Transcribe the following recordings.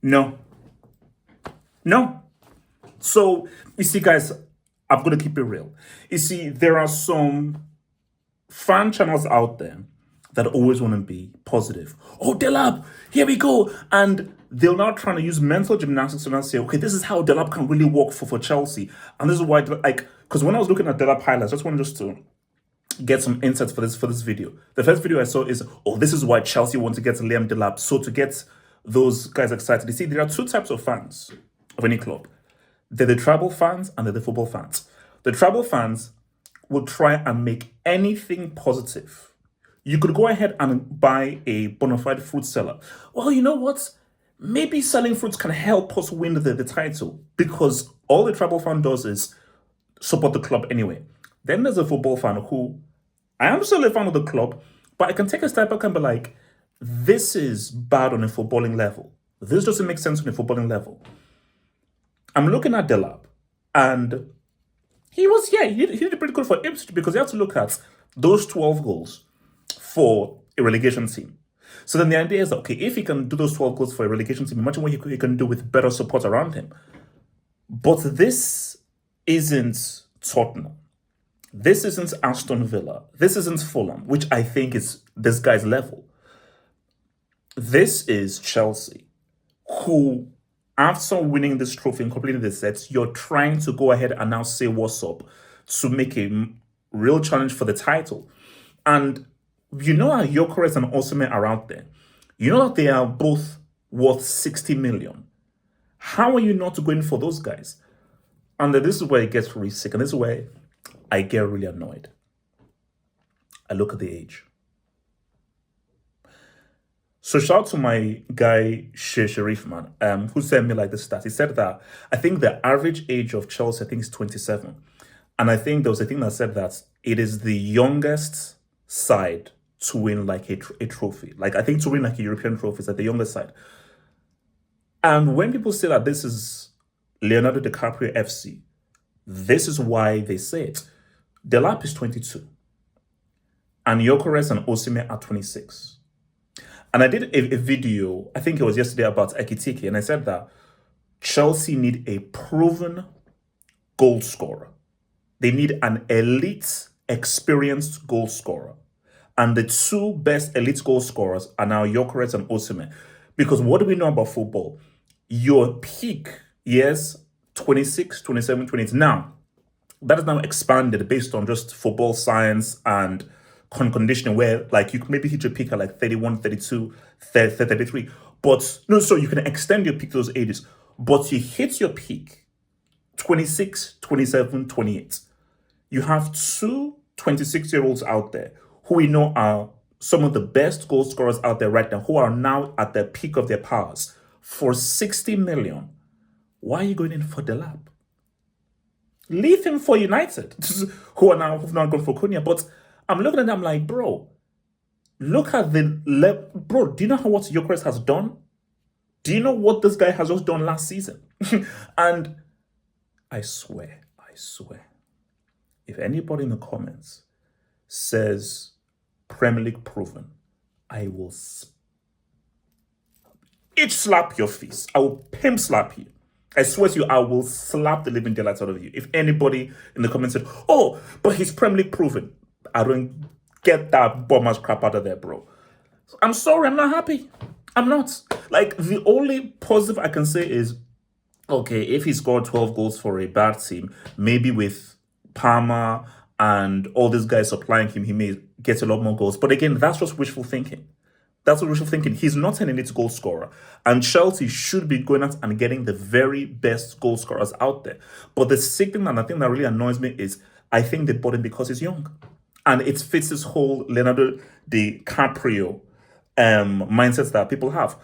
No, no. So, you see, guys, I'm going to keep it real. You see, there are some fan channels out there that always want to be positive. Oh, Delap, here we go. And they're now trying to use mental gymnastics to now say, okay, this is how Delap can really work for Chelsea. And this is why, like, because when I was looking at Delap highlights, I just wanted just to get some insights for this video. The first video I saw is, oh, this is why Chelsea want to get Liam Delap. So to get those guys excited, you see, there are two types of fans of any club. They're the tribal fans and they're the football fans. The tribal fans will try and make anything positive. You could go ahead and buy a bona fide fruit seller. Well, you know what? Maybe selling fruits can help us win the title because all the tribal fan does is support the club anyway. Then there's a football fan who I am still a fan of the club, but I can take a step back and be like, this is bad on a footballing level. This doesn't make sense on a footballing level. I'm looking at Delap, and he did pretty good for Ipswich because you have to look at those 12 goals for a relegation team. So then the idea is that, okay, if he can do those 12 goals for a relegation team, imagine what he can do with better support around him. But this isn't Tottenham. This isn't Aston Villa. This isn't Fulham, which I think is this guy's level. This is Chelsea, who, after winning this trophy and completing the sets, you're trying to go ahead and now say what's up to make a real challenge for the title. And you know how GYOKERES and OSIMHEN are out there. You know that they are both worth 60 million. How are you not going for those guys? And this is where it gets really sick. And this is where I get really annoyed. I look at the age. So shout out to my guy Sharif, man, who sent me like the stats. He said that I think the average age of Chelsea, I think, is 27. And I think there was a thing that said that it is the youngest side to win like a trophy. Like I think to win like a European trophy is like the youngest side. And when people say that this is Leonardo DiCaprio FC, this is why they say it. Delap is 22. And GYOKERES and OSIMHEN are 26. And I did a video, I think it was yesterday, about Ekitike, and I said that Chelsea need a proven goal scorer. They need an elite, experienced goal scorer. And the two best elite goal scorers are now GYOKERES and OSIMHEN. Because what do we know about football? Your peak years, 26, 27, 28. Now, that is now expanded based on just football science and conditioning, where like you can maybe hit your peak at like 31, 32, 30, 33. But no, so you can extend your peak to those ages. But you hit your peak 26, 27, 28. You have two 26-year-olds out there who we know are some of the best goal scorers out there right now, who are now at the peak of their powers. For 60 million, why are you going in for Delap? Leave him for United, who've now gone for Cunha. But I'm looking at them like, bro, look at bro, do you know what GYOKERES has done? Do you know what this guy has just done last season? And I swear, if anybody in the comments says Premier League proven, I will slap your face. I will pimp slap you. I swear to you, I will slap the living daylights out of you. If anybody in the comments said, oh, but he's Premier League proven, I don't get that bomber's crap out of there, bro. I'm sorry, I'm not happy. I'm not. Like, the only positive I can say is, okay, if he scored 12 goals for a bad team, maybe with Palmer and all these guys supplying him, he may get a lot more goals. But again, that's just wishful thinking. That's what wishful thinking. He's not an elite goal scorer. And Chelsea should be going out and getting the very best goal scorers out there. But the sick thing and the thing that really annoys me is I think they bought him because he's young. And it fits this whole Leonardo DiCaprio mindset that people have.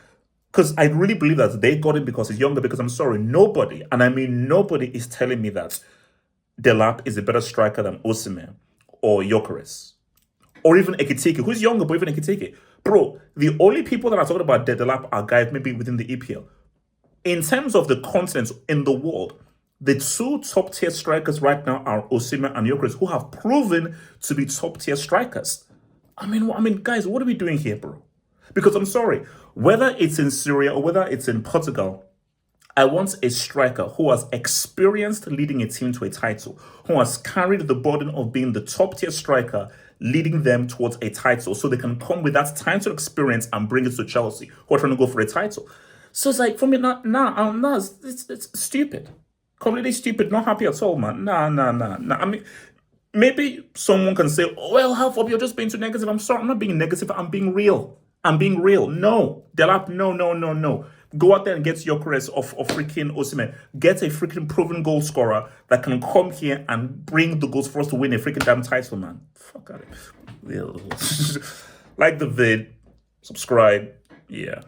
Because I really believe that they got him because he's younger, because I'm sorry, nobody, and I mean nobody, is telling me that Delap is a better striker than OSIMHEN or GYOKERES. Or even Ekitike, who's younger, but even Ekitike. Bro, the only people that are talking about Delap are guys maybe within the EPL. In terms of the continents in the world, the two top-tier strikers right now are OSIMHEN and GYOKERES, who have proven to be top-tier strikers. I mean, guys, what are we doing here, bro? Because I'm sorry, whether it's in Syria or whether it's in Portugal, I want a striker who has experienced leading a team to a title, who has carried the burden of being the top tier striker, leading them towards a title, so they can come with that title experience and bring it to Chelsea, who are trying to go for a title. So it's like, for me, it's stupid. Completely stupid, not happy at all, man. Nah. I mean, maybe someone can say, oh, well, half of you're just being too negative. I'm sorry, I'm not being negative, I'm being real. I'm being real. No, Delap, no. Go out there and get GYOKERES of freaking OSIMHEN. Get a freaking proven goal scorer that can come here and bring the goals for us to win a freaking damn title, man. Fuck out of it. Like the vid, subscribe, yeah.